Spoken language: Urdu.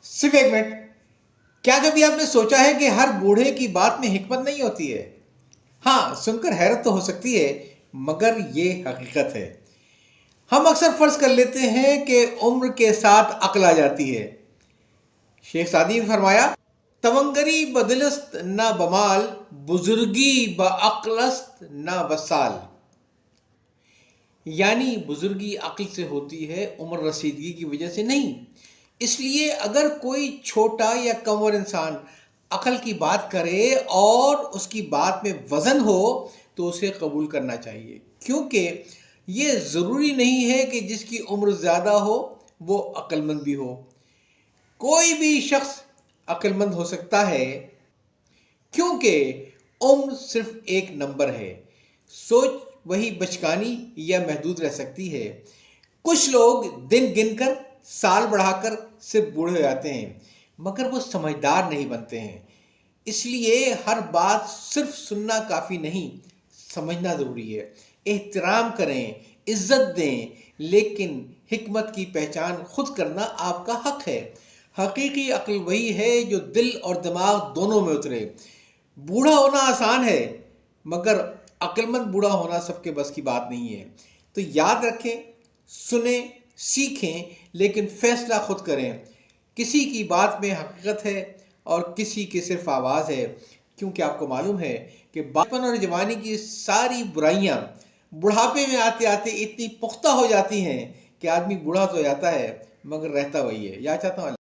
صرف ایک منٹ. کیا کبھی آپ نے سوچا ہے کہ ہر بوڑھے کی بات میں حکمت نہیں ہوتی ہے؟ ہاں، سن کر حیرت تو ہو سکتی ہے، مگر یہ حقیقت ہے. ہم اکثر فرض کر لیتے ہیں کہ عمر کے ساتھ عقل آ جاتی ہے. شیخ سعدی نے فرمایا، تونگری بدلست نہ بمال، بزرگی بعقلست نہ بسال. یعنی بزرگی عقل سے ہوتی ہے، عمر رسیدگی کی وجہ سے نہیں. اس لیے اگر کوئی چھوٹا یا کمر انسان عقل کی بات کرے اور اس کی بات میں وزن ہو تو اسے قبول کرنا چاہیے، کیونکہ یہ ضروری نہیں ہے کہ جس کی عمر زیادہ ہو وہ عقل مند بھی ہو. کوئی بھی شخص عقل مند ہو سکتا ہے، کیونکہ عمر صرف ایک نمبر ہے. سوچ وہی بچکانی یا محدود رہ سکتی ہے. کچھ لوگ دن گن کر، سال بڑھا کر صرف بوڑھے ہو جاتے ہیں، مگر وہ سمجھدار نہیں بنتے ہیں. اس لیے ہر بات صرف سننا کافی نہیں، سمجھنا ضروری ہے. احترام کریں، عزت دیں، لیکن حکمت کی پہچان خود کرنا آپ کا حق ہے. حقیقی عقل وہی ہے جو دل اور دماغ دونوں میں اترے. بوڑھا ہونا آسان ہے، مگر عقل مند بوڑھا ہونا سب کے بس کی بات نہیں ہے. تو یاد رکھیں، سنیں، سیکھیں، لیکن فیصلہ خود کریں. کسی کی بات میں حقیقت ہے اور کسی کی صرف آواز ہے، کیونکہ آپ کو معلوم ہے کہ بچپن اور جوانی کی ساری برائیاں بڑھاپے میں آتے آتے اتنی پختہ ہو جاتی ہیں کہ آدمی بوڑھا تو ہو جاتا ہے مگر رہتا وہی ہے. یا چاہتا ہوں